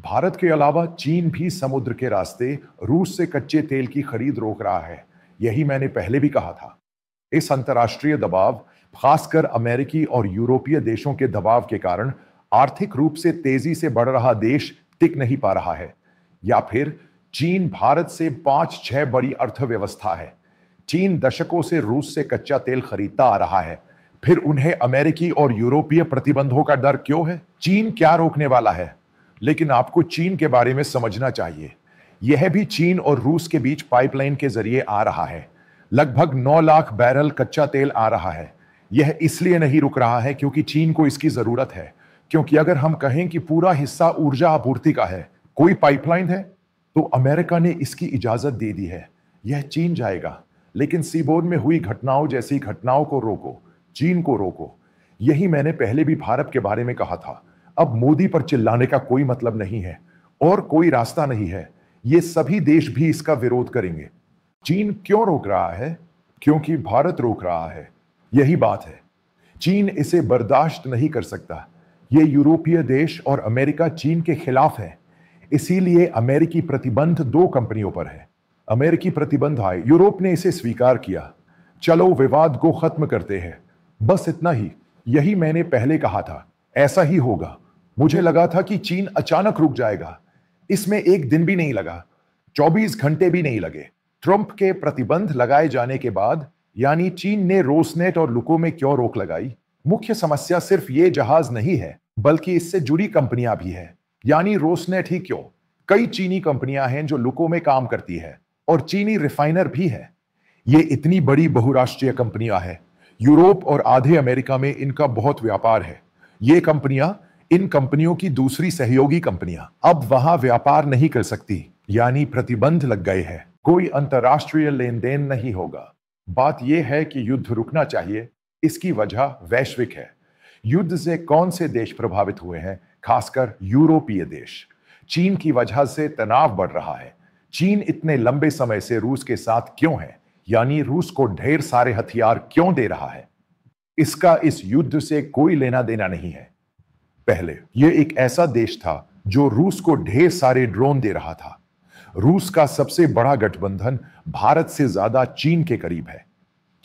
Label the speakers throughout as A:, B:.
A: भारत के अलावा चीन भी समुद्र के रास्ते रूस से कच्चे तेल की खरीद रोक रहा है। यही मैंने पहले भी कहा था। इस अंतर्राष्ट्रीय दबाव, खासकर अमेरिकी और यूरोपीय देशों के दबाव के कारण आर्थिक रूप से तेजी से बढ़ रहा देश टिक नहीं पा रहा है। या फिर चीन भारत से 5-6 बड़ी अर्थव्यवस्था है। चीन दशकों से रूस से कच्चा तेल खरीदता आ रहा है, फिर उन्हें अमेरिकी और यूरोपीय प्रतिबंधों का डर क्यों है? चीन क्या रोकने वाला है? लेकिन आपको चीन के बारे में समझना चाहिए। यह भी चीन और रूस के बीच पाइपलाइन के जरिए आ रहा है। लगभग 9 लाख बैरल कच्चा तेल आ रहा है। यह इसलिए नहीं रुक रहा है क्योंकि चीन को इसकी जरूरत है, क्योंकि अगर हम कहें कि पूरा हिस्सा ऊर्जा आपूर्ति का है, कोई पाइपलाइन है, तो अमेरिका ने इसकी इजाजत दे दी है। यह चीन जाएगा, लेकिन सीबोर्न में हुई घटनाओं जैसी घटनाओं को रोको, चीन को रोको। यही मैंने पहले भी भारत के बारे में कहा था। अब मोदी पर चिल्लाने का कोई मतलब नहीं है और कोई रास्ता नहीं है। ये सभी देश भी इसका विरोध करेंगे। चीन क्यों रोक रहा है? क्योंकि भारत रोक रहा है। यही बात है। चीन इसे बर्दाश्त नहीं कर सकता। ये यूरोपीय देश और अमेरिका चीन के खिलाफ है। इसीलिए अमेरिकी प्रतिबंध 2 कंपनियों पर है। अमेरिकी प्रतिबंध आए, यूरोप ने इसे स्वीकार किया। चलो विवाद को खत्म करते हैं, बस इतना ही। यही मैंने पहले कहा था, ऐसा ही होगा। मुझे लगा था कि चीन अचानक रुक जाएगा। इसमें एक दिन भी नहीं लगा, 24 घंटे भी नहीं लगे। ट्रंप के प्रतिबंध लगाए जाने के बाद, यानी चीन ने रोसनेट और लुको में क्यों रोक लगाई? मुख्य समस्या सिर्फ ये जहाज नहीं है, बल्कि इससे जुड़ी कंपनियां भी है। यानी रोसनेट ही क्यों, कई चीनी कंपनियां हैं जो लुको में काम करती है और चीनी रिफाइनर भी है। ये इतनी बड़ी बहुराष्ट्रीय कंपनियां हैं। यूरोप और आधे अमेरिका में इनका बहुत व्यापार है। ये कंपनियां इन कंपनियों की दूसरी सहयोगी कंपनियां अब वहां व्यापार नहीं कर सकती, यानी प्रतिबंध लग गए हैं। कोई अंतरराष्ट्रीय लेन देन नहीं होगा। बात यह है कि युद्ध रुकना चाहिए। इसकी वजह वैश्विक है। युद्ध से कौन से देश प्रभावित हुए हैं? खासकर यूरोपीय देश। चीन की वजह से तनाव बढ़ रहा है। चीन इतने लंबे समय से रूस के साथ क्यों है, यानी रूस को ढेर सारे हथियार क्यों दे रहा है? इसका इस युद्ध से कोई लेना देना नहीं है। पहले यह एक ऐसा देश था जो रूस को ढेर सारे ड्रोन दे रहा था। रूस का सबसे बड़ा गठबंधन भारत से ज्यादा चीन के करीब है।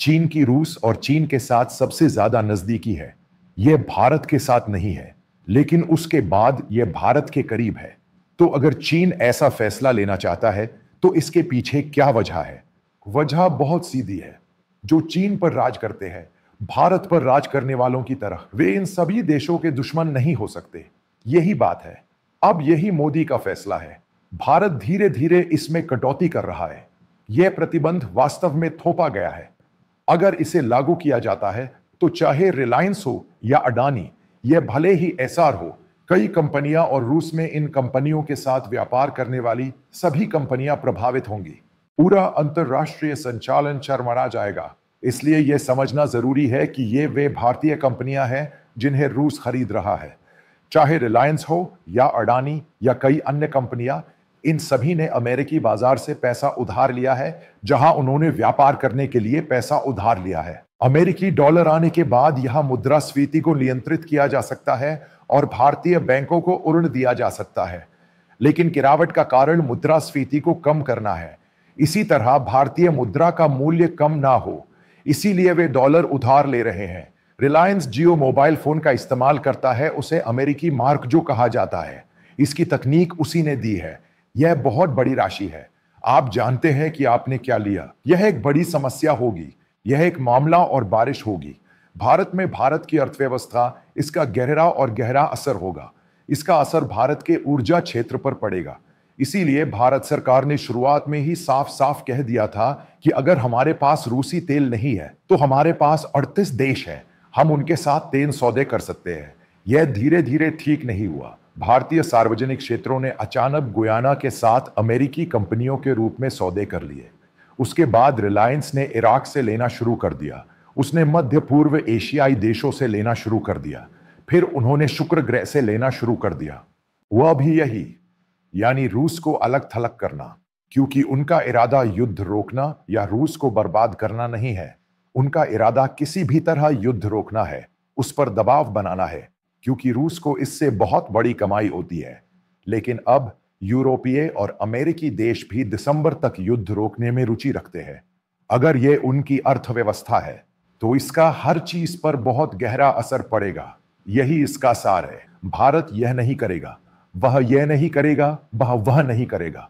A: चीन की रूस और चीन के साथ सबसे ज्यादा नजदीकी है। यह भारत के साथ नहीं है, लेकिन उसके बाद यह भारत के करीब है। तो अगर चीन ऐसा फैसला लेना चाहता है तो इसके पीछे क्या वजह है? वजह बहुत सीधी है। जो चीन पर राज करते हैं, भारत पर राज करने वालों की तरह वे इन सभी देशों के दुश्मन नहीं हो सकते। यही बात है। अब यही मोदी का फैसला है। भारत धीरे धीरे इसमें कटौती कर रहा है। यह प्रतिबंध वास्तव में थोपा गया है। अगर इसे लागू किया जाता है तो चाहे रिलायंस हो या अडानी, यह भले ही एसआर हो, कई कंपनियां और रूस में इन कंपनियों के साथ व्यापार करने वाली सभी कंपनियां प्रभावित होंगी। पूरा अंतरराष्ट्रीय संचालन चरमरा जाएगा। इसलिए यह समझना जरूरी है कि ये वे भारतीय कंपनियां हैं जिन्हें रूस खरीद रहा है। चाहे रिलायंस हो या अडानी या कई अन्य कंपनियां, इन सभी ने अमेरिकी बाजार से पैसा उधार लिया है, जहां उन्होंने व्यापार करने के लिए पैसा उधार लिया है। अमेरिकी डॉलर आने के बाद यहां मुद्रास्फीति को नियंत्रित किया जा सकता है और भारतीय बैंकों को ऋण दिया जा सकता है। लेकिन गिरावट का कारण मुद्रास्फीति को कम करना है। इसी तरह भारतीय मुद्रा का मूल्य कम ना हो, इसीलिए वे डॉलर उधार ले रहे हैं। रिलायंस जियो मोबाइल फोन का इस्तेमाल करता है, उसे अमेरिकी मार्क जो कहा जाता है। इसकी तकनीक उसी ने दी है। यह बहुत बड़ी राशि है। आप जानते हैं कि आपने क्या लिया। यह एक बड़ी समस्या होगी। यह एक मामला और बारिश होगी। भारत में भारत की अर्थव्यवस्था, इसका गहरा असर होगा। इसका असर भारत के ऊर्जा क्षेत्र पर पड़ेगा। इसीलिए भारत सरकार ने शुरुआत में ही साफ साफ कह दिया था कि अगर हमारे पास रूसी तेल नहीं है तो हमारे पास 38 देश हैं, हम उनके साथ तेल सौदे कर सकते हैं। यह धीरे धीरे ठीक नहीं हुआ। भारतीय सार्वजनिक क्षेत्रों ने अचानक गुयाना के साथ अमेरिकी कंपनियों के रूप में सौदे कर लिए। उसके बाद रिलायंस ने इराक से लेना शुरू कर दिया। उसने मध्य पूर्व एशियाई देशों से लेना शुरू कर दिया। फिर उन्होंने शुक्र ग्रह से लेना शुरू कर दिया। वह भी यही, यानी रूस को अलग थलग करना, क्योंकि उनका इरादा युद्ध रोकना या रूस को बर्बाद करना नहीं है। उनका इरादा किसी भी तरह युद्ध रोकना है, उस पर दबाव बनाना है, क्योंकि रूस को इससे बहुत बड़ी कमाई होती है। लेकिन अब यूरोपीय और अमेरिकी देश भी दिसंबर तक युद्ध रोकने में रुचि रखते हैं। अगर ये उनकी अर्थव्यवस्था है तो इसका हर चीज पर बहुत गहरा असर पड़ेगा। यही इसका सार है। भारत यह नहीं करेगा, वह यह नहीं करेगा, वह नहीं करेगा।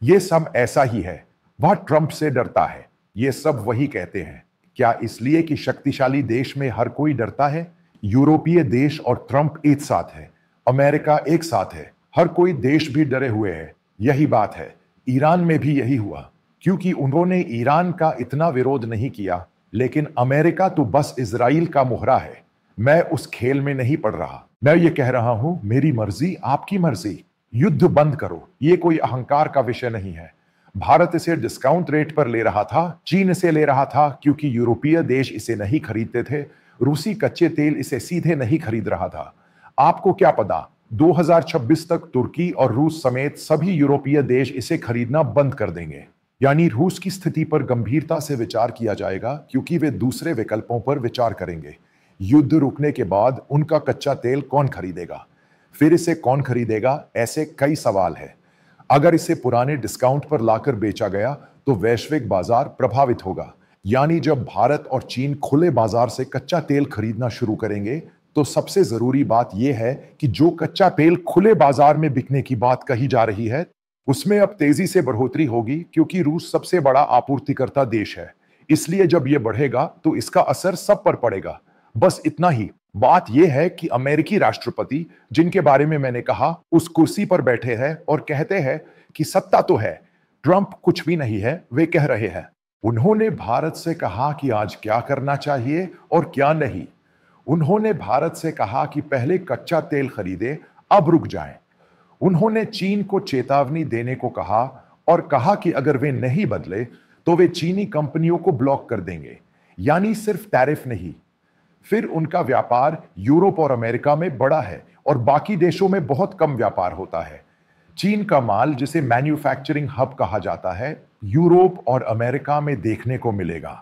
A: ये सब ऐसा ही है। वह ट्रंप से डरता है। ये सब वही कहते हैं। क्या इसलिए कि शक्तिशाली देश में हर कोई डरता है? यूरोपीय देश और ट्रंप एक साथ है, अमेरिका एक साथ है, हर कोई देश भी डरे हुए है। यही बात है। ईरान में भी यही हुआ, क्योंकि उन्होंने ईरान का इतना विरोध नहीं किया, लेकिन अमेरिका तो बस इजराइल का मोहरा है। मैं उस खेल में नहीं पड़ रहा। मैं ये कह रहा हूं, मेरी मर्जी आपकी मर्जी। युद्ध बंद करो। ये कोई अहंकार का विषय नहीं है। भारत इसे डिस्काउंट रेट पर ले रहा था, चीन इसे ले रहा था क्योंकि यूरोपीय देश इसे नहीं खरीदते थे। रूसी कच्चे तेल इसे सीधे नहीं खरीद रहा था। आपको क्या पता, 2026 तक तुर्की और रूस समेत सभी यूरोपीय देश इसे खरीदना बंद कर देंगे। यानी रूस की स्थिति पर गंभीरता से विचार किया जाएगा, क्योंकि वे दूसरे विकल्पों पर विचार करेंगे। युद्ध रुकने के बाद उनका कच्चा तेल कौन खरीदेगा? फिर इसे कौन खरीदेगा? ऐसे कई सवाल हैं। अगर इसे पुराने डिस्काउंट पर लाकर बेचा गया तो वैश्विक बाजार प्रभावित होगा। यानी जब भारत और चीन खुले बाजार से कच्चा तेल खरीदना शुरू करेंगे तो सबसे जरूरी बात यह है कि जो कच्चा तेल खुले बाजार में बिकने की बात कही जा रही है उसमें अब तेजी से बढ़ोतरी होगी, क्योंकि रूस सबसे बड़ा आपूर्तिकर्ता देश है। इसलिए जब यह बढ़ेगा तो इसका असर सब पर पड़ेगा। बस इतना ही। बात यह है कि अमेरिकी राष्ट्रपति, जिनके बारे में मैंने कहा, उस कुर्सी पर बैठे हैं और कहते हैं कि सत्ता तो है, ट्रंप कुछ भी नहीं है। वे कह रहे हैं। उन्होंने भारत से कहा कि आज क्या करना चाहिए और क्या नहीं। उन्होंने भारत से कहा कि पहले कच्चा तेल खरीदे, अब रुक जाएं। उन्होंने चीन को चेतावनी देने को कहा और कहा कि अगर वे नहीं बदले तो वे चीनी कंपनियों को ब्लॉक कर देंगे। यानी सिर्फ टैरिफ नहीं। फिर उनका व्यापार यूरोप और अमेरिका में बड़ा है और बाकी देशों में बहुत कम व्यापार होता है। चीन का माल, जिसे मैन्युफैक्चरिंग हब कहा जाता है, यूरोप और अमेरिका में देखने को मिलेगा।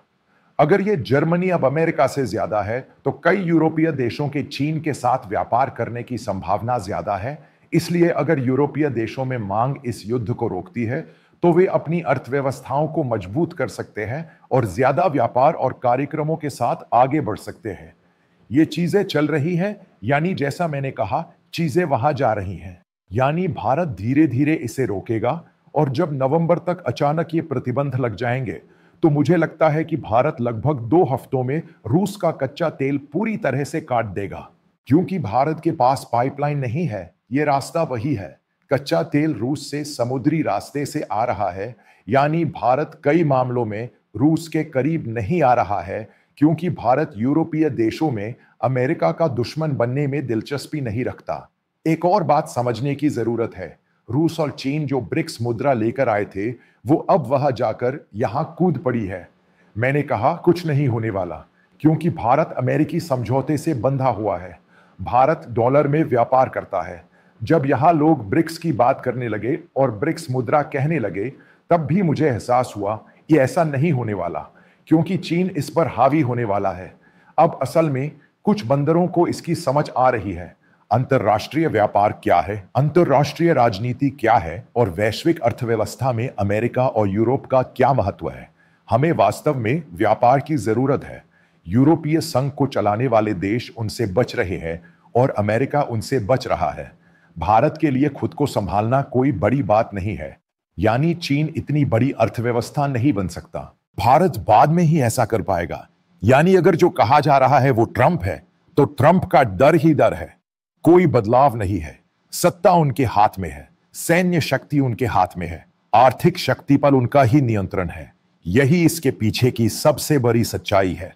A: अगर ये जर्मनी अब अमेरिका से ज्यादा है तो कई यूरोपीय देशों के चीन के साथ व्यापार करने की संभावना ज्यादा है। इसलिए अगर यूरोपीय देशों में मांग इस युद्ध को रोकती है तो वे अपनी अर्थव्यवस्थाओं को मजबूत कर सकते हैं और ज्यादा व्यापार और कार्यक्रमों के साथ आगे बढ़ सकते हैं। ये चीजें चल रही हैं, यानी जैसा मैंने कहा, चीजें वहां जा रही हैं। यानी भारत धीरे धीरे इसे रोकेगा और जब नवंबर तक अचानक ये प्रतिबंध लग जाएंगे तो मुझे लगता है कि भारत लगभग 2 हफ्तों में रूस का कच्चा तेल पूरी तरह से काट देगा। क्योंकि भारत के पास पाइपलाइन नहीं है, ये रास्ता वही है। कच्चा तेल रूस से समुद्री रास्ते से आ रहा है। यानी भारत कई मामलों में रूस के करीब नहीं आ रहा है, क्योंकि भारत यूरोपीय देशों में अमेरिका का दुश्मन बनने में दिलचस्पी नहीं रखता। एक और बात समझने की जरूरत है। रूस और चीन जो ब्रिक्स मुद्रा लेकर आए थे, वो अब वहां जाकर यहां कूद पड़ी है। मैंने कहा कुछ नहीं होने वाला, क्योंकि भारत अमेरिकी समझौते से बंधा हुआ है। भारत डॉलर में व्यापार करता है। जब यहां लोग ब्रिक्स की बात करने लगे और ब्रिक्स मुद्रा कहने लगे, तब भी मुझे एहसास हुआ कि ऐसा नहीं होने वाला, क्योंकि चीन इस पर हावी होने वाला है। अब असल में कुछ बंदरों को इसकी समझ आ रही है। अंतरराष्ट्रीय व्यापार क्या है, अंतरराष्ट्रीय राजनीति क्या है और वैश्विक अर्थव्यवस्था में अमेरिका और यूरोप का क्या महत्व है। हमें वास्तव में व्यापार की जरूरत है। यूरोपीय संघ को चलाने वाले देश उनसे बच रहे हैं और अमेरिका उनसे बच रहा है। भारत के लिए खुद को संभालना कोई बड़ी बात नहीं है। यानी चीन इतनी बड़ी अर्थव्यवस्था नहीं बन सकता। भारत बाद में ही ऐसा कर पाएगा। यानी अगर जो कहा जा रहा है वो ट्रंप है, तो ट्रंप का डर ही डर है। कोई बदलाव नहीं है। सत्ता उनके हाथ में है, सैन्य शक्ति उनके हाथ में है, आर्थिक शक्ति पर उनका ही नियंत्रण है। यही इसके पीछे की सबसे बड़ी सच्चाई है।